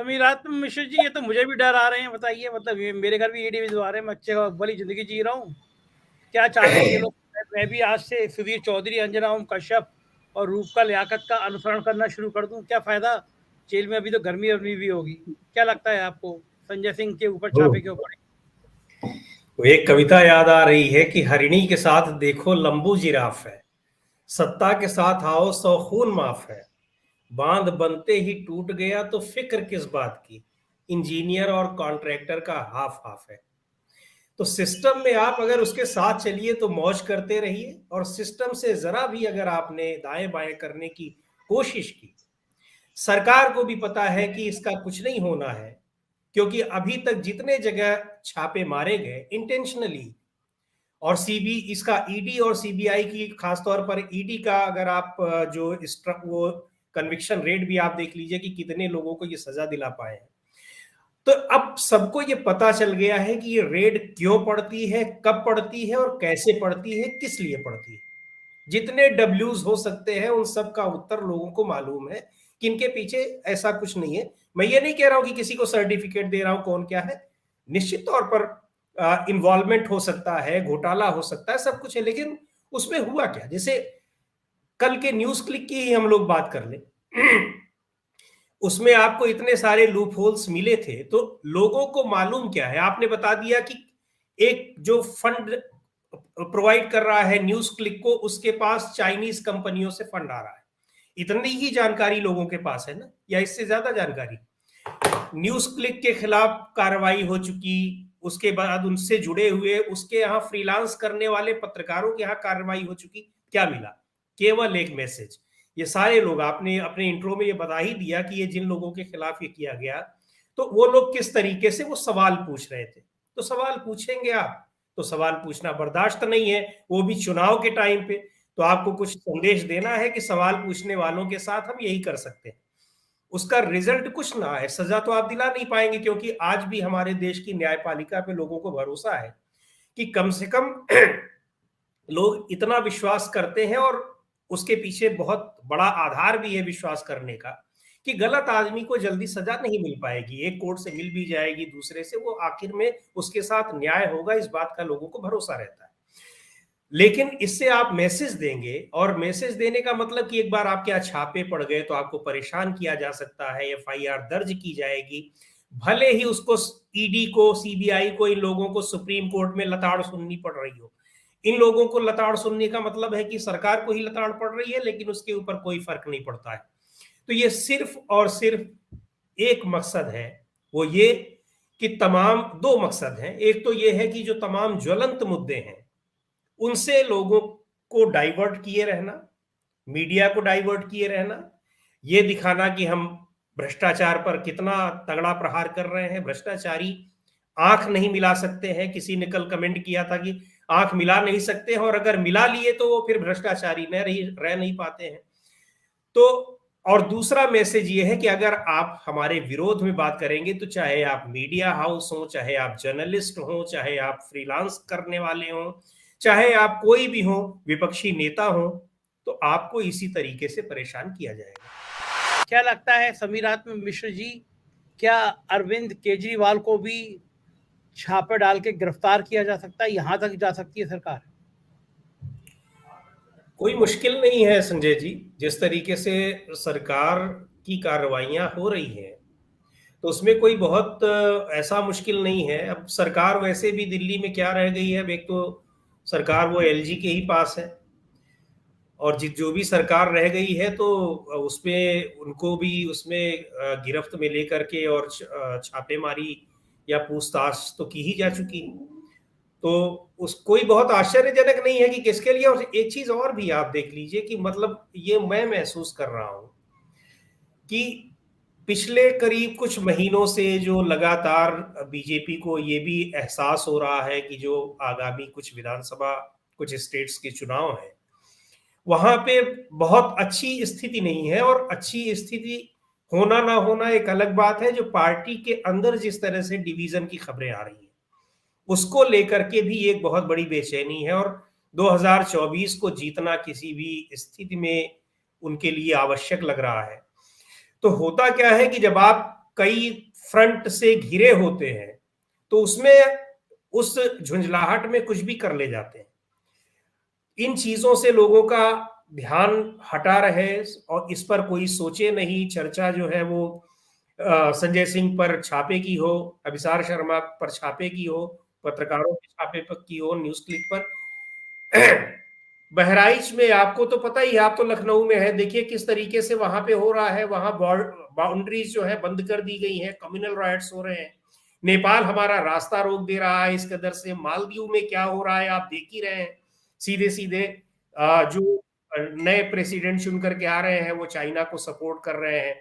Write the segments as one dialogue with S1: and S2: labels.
S1: समीरात मिश्र जी, ये तो मुझे भी डर आ रहे हैं। बताइए, मतलब ये मेरे घर भी ईडी भिजवा रहे हैं। मैं अच्छे वाली जिंदगी जी रहा हूँ। क्या चाह रहे हैं ये लोग? मैं भी आज से सुधीर चौधरी, अंजना ओम कश्यप और रूपका लियाकत का अनुसरण करना शुरू कर दूं। क्या फायदा? जेल में अभी तो गर्मी वर्मी भी होगी। क्या लगता है आपको संजय सिंह के ऊपर
S2: वो
S1: छापे के ऊपर?
S2: एक कविता याद आ रही है कि हरिणी के साथ देखो लंबू जिराफ है, सत्ता के साथ आओ सौ खून माफ है, बांध बनते ही टूट गया तो फिक्र किस बात की, इंजीनियर और कॉन्ट्रैक्टर का हाफ हाफ है। तो सिस्टम में आप अगर उसके साथ चलिए तो मौज करते रहिए, और सिस्टम से जरा भी अगर आपने दाएं बाएं करने की कोशिश की, सरकार को भी पता है कि इसका कुछ नहीं होना है, क्योंकि अभी तक जितने जगह छापे मारे गए इंटेंशनली, और सीबी इसका ईडी और सीबीआई की खासतौर पर ईडी का अगर आप जो वो कन्विक्शन रेट भी आप देख लीजिए कि कितने लोगों को ये सजा दिला पाए हैं। तो अब सबको ये पता चल गया है कि ये रेड क्यों पड़ती है, कब पड़ती है और कैसे पड़ती है, किस लिए पड़ती है। जितने डब्ल्यूज हो सकते हैं उन सब का उत्तर लोगों को मालूम है कि इनके पीछे ऐसा कुछ नहीं है। मैं ये नहीं कह रहा हूं कि किसी को सर्टिफिकेट दे रहा हूं कौन क्या है, निश्चित तौर पर इन्वॉल्वमेंट हो सकता है, घोटाला हो सकता है, सब कुछ है, लेकिन उसमें हुआ क्या? जैसे कल के न्यूज क्लिक की ही हम लोग बात कर लें, उसमें आपको इतने सारे लूप होल्स मिले थे, तो लोगों को मालूम क्या है? आपने बता दिया कि एक जो फंड प्रोवाइड कर रहा है न्यूज क्लिक को, उसके पास चाइनीज कंपनियों से फंड आ रहा है। इतनी ही जानकारी लोगों के पास है ना, या इससे ज्यादा जानकारी? न्यूज क्लिक के खिलाफ कार्रवाई हो चुकी, उसके बाद उनसे जुड़े हुए उसके यहाँ फ्रीलांस करने वाले पत्रकारों के यहाँ कार्रवाई हो चुकी। क्या मिला? केवल एक मैसेज। ये सारे लोग, आपने अपने इंट्रो में ये बता ही दिया कि ये जिन लोगों के खिलाफ ये किया गया, तो वो लोग किस तरीके से वो सवाल पूछ रहे थे। तो सवाल पूछेंगे आप, तो सवाल पूछना बर्दाश्त नहीं है, वो भी चुनाव के टाइम पे। तो आपको कुछ संदेश देना है कि सवाल पूछने वालों के साथ हम यही कर सकते हैं, उसका रिजल्ट कुछ ना है, सजा तो आप दिला नहीं पाएंगे, क्योंकि आज भी हमारे देश की न्यायपालिका पे लोगों को भरोसा है कि कम से कम लोग इतना विश्वास करते हैं, और उसके पीछे बहुत बड़ा आधार भी है विश्वास करने का, कि गलत आदमी को जल्दी सजा नहीं मिल पाएगी। एक कोर्ट से मिल भी जाएगी, दूसरे से, वो आखिर में उसके साथ न्याय होगा, इस बात का लोगों को भरोसा रहता है। लेकिन इससे आप मैसेज देंगे, और मैसेज देने का मतलब कि एक बार आपके यहाँ छापे पड़ गए तो आपको परेशान किया जा सकता है, एफआईआर दर्ज की जाएगी, भले ही उसको ईडी को, सीबीआई को, इन लोगों को सुप्रीम कोर्ट में लताड़ सुननी पड़ रही हो। इन लोगों को लताड़ सुनने का मतलब है कि सरकार को ही लताड़ पड़ रही है, लेकिन उसके ऊपर कोई फर्क नहीं पड़ता है। तो ये सिर्फ और सिर्फ एक मकसद है, वो ये कि तमाम, दो मकसद हैं। एक तो ये है कि जो तमाम ज्वलंत मुद्दे हैं उनसे लोगों को डाइवर्ट किए रहना, मीडिया को डाइवर्ट किए रहना, ये दिखाना कि हम भ्रष्टाचार पर कितना तगड़ा प्रहार कर रहे हैं, भ्रष्टाचारी आंख नहीं मिला सकते हैं। किसी ने कल कमेंट किया था कि आंख मिला नहीं सकते हैं, और अगर मिला लिए तो वो फिर भ्रष्टाचारी रह नहीं पाते हैं। तो और दूसरा मैसेज ये है कि अगर आप हमारे विरोध में बात करेंगे, तो चाहे आप मीडिया हाउस हो, चाहे आप जर्नलिस्ट हो, चाहे आप फ्रीलांस करने वाले हो, चाहे आप कोई भी हो, विपक्षी नेता हो, तो आपको इसी तरीके से परेशान किया जाएगा।
S1: क्या लगता है समीरात मिश्र जी, क्या अरविंद केजरीवाल को भी छापे डाल के गिरफ्तार किया जा सकता है? यहां तक जा सकती है सरकार?
S2: कोई मुश्किल नहीं है संजय जी, जिस तरीके से सरकार की कार्रवाइयां हो रही हैं, तो उसमें कोई बहुत ऐसा मुश्किल नहीं है। अब सरकार वैसे भी दिल्ली में क्या रह गई है, अब एक तो सरकार वो एलजी के ही पास है, और जो भी सरकार रह गई है तो उसमें उनको भी उसमें गिरफ्त में लेकर के और छापेमारी या पूछताछ तो की ही जा चुकी है। तो उस कोई बहुत आश्चर्यजनक नहीं है कि किसके लिए। और एक चीज और भी आप देख लीजिए कि मतलब ये मैं महसूस कर रहा हूं कि पिछले करीब कुछ महीनों से जो लगातार बीजेपी को ये भी एहसास हो रहा है कि जो आगामी कुछ विधानसभा, कुछ स्टेट्स के चुनाव हैं, वहां पे बहुत अच्छी स्थिति नहीं है। और अच्छी स्थिति होना ना होना एक अलग बात है, जो पार्टी के अंदर जिस तरह से डिवीजन की खबरें आ रही हैं उसको लेकर के भी एक बहुत बड़ी बेचैनी है, और 2024 को जीतना किसी भी स्थिति में उनके लिए आवश्यक लग रहा है। तो होता क्या है कि जब आप कई फ्रंट से घिरे होते हैं तो उसमें उस झुंझलाहट में कुछ भी कर ले जाते हैं। इन चीजों से लोगों का ध्यान हटा रहे और इस पर कोई सोचे नहीं। चर्चा जो है वो संजय सिंह पर छापे की हो, अभिसार शर्मा पर छापे की हो, पत्रकारों के छापे पर की हो, न्यूज क्लिक पर। बहराइच में आपको तो पता ही है, आप तो लखनऊ में है, देखिए किस तरीके से वहां पे हो रहा है। वहां बाउंड्रीज जो है बंद कर दी गई है, कम्युनल राइट्स हो रहे हैं। नेपाल हमारा रास्ता रोक दे रहा है इस कदर से। मालदीव में क्या हो रहा है आप देख ही रहे हैं। सीधे सीधे जो नए प्रेसिडेंट चुन करके आ रहे हैं वो चाइना को सपोर्ट कर रहे हैं।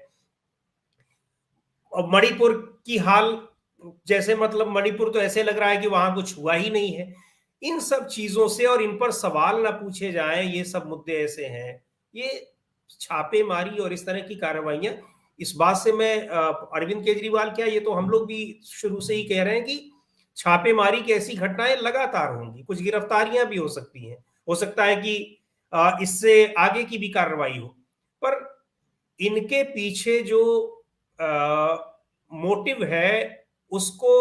S2: और मणिपुर की हाल जैसे, मतलब मणिपुर तो ऐसे लग रहा है कि वहां कुछ हुआ ही नहीं है। इन सब चीजों से और इन पर सवाल ना पूछे जाएं, ये सब मुद्दे ऐसे हैं। ये छापेमारी और इस तरह की कार्रवाइयां, इस बात से मैं अरविंद केजरीवाल क्या, ये तो हम लोग भी शुरू से ही कह रहे हैं कि छापेमारी की ऐसी घटनाएं लगातार होंगी, कुछ गिरफ्तारियां भी हो सकती हैं, हो सकता है कि इससे आगे की भी कार्रवाई हो। पर इनके पीछे जो मोटिव है उसको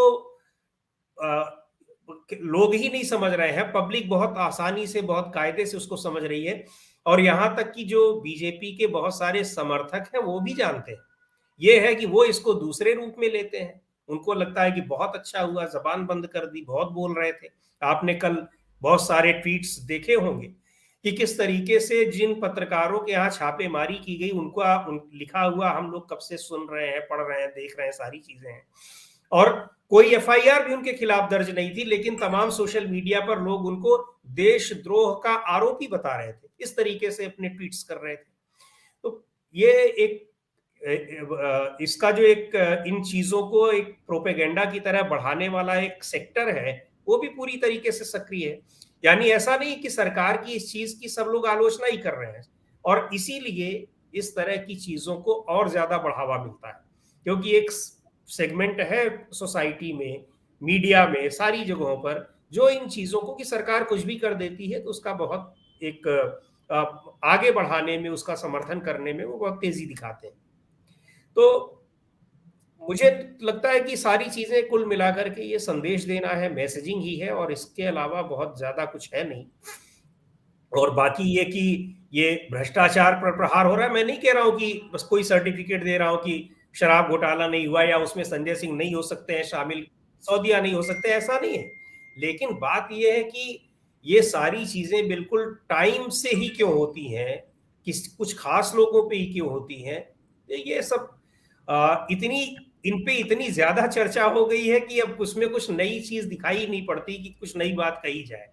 S2: लोग ही नहीं समझ रहे हैं। पब्लिक बहुत आसानी से, बहुत कायदे से उसको समझ रही है। और यहां तक कि जो बीजेपी के बहुत सारे समर्थक हैं वो भी जानते हैं ये है कि वो इसको दूसरे रूप में लेते हैं। उनको लगता है कि बहुत अच्छा हुआ, जबान बंद कर दी, बहुत बोल रहे थे। आपने कल बहुत सारे ट्वीट्स देखे होंगे कि किस तरीके से जिन पत्रकारों के यहाँ छापेमारी की गई उनको लिखा हुआ हम लोग कब से सुन रहे हैं, पढ़ रहे हैं, देख रहे हैं, सारी चीजें हैं। और कोई एफआईआर भी उनके खिलाफ दर्ज नहीं थी, लेकिन तमाम सोशल मीडिया पर लोग उनको देशद्रोह का आरोपी बता रहे थे, इस तरीके से अपने ट्वीट्स कर रहे थे। तो ये एक इसका जो एक इन चीजों को एक प्रोपेगेंडा की तरह बढ़ाने वाला एक सेक्टर है वो भी पूरी तरीके से सक्रिय है। यानी ऐसा नहीं कि सरकार की इस चीज की सब लोग आलोचना ही कर रहे हैं, और इसीलिए इस तरह की चीजों को और ज्यादा बढ़ावा मिलता है, क्योंकि एक सेगमेंट है सोसाइटी में, मीडिया में, सारी जगहों पर जो इन चीजों को कि सरकार कुछ भी कर देती है तो उसका बहुत एक आगे बढ़ाने में, उसका समर्थन करने में वो बहुत तेजी दिखाते हैं। तो मुझे लगता है कि सारी चीजें कुल मिलाकर के ये संदेश देना है, मैसेजिंग ही है, और इसके अलावा बहुत ज्यादा कुछ है नहीं। और बाकी ये कि ये भ्रष्टाचार पर प्रहार हो रहा है, मैं नहीं कह रहा हूं कि बस कोई सर्टिफिकेट दे रहा हूं कि शराब घोटाला नहीं हुआ या उसमें संजय सिंह नहीं हो सकते हैं शामिल, सौदिया नहीं हो सकते, ऐसा नहीं है। लेकिन बात यह है कि ये सारी चीजें बिल्कुल टाइम से ही क्यों होती हैं, किस कुछ खास लोगों पे ही क्यों होती हैं, ये सब इतनी इन पे इतनी ज्यादा चर्चा हो गई है कि अब उसमें कुछ नई चीज दिखाई नहीं पड़ती कि कुछ नई बात कही जाए।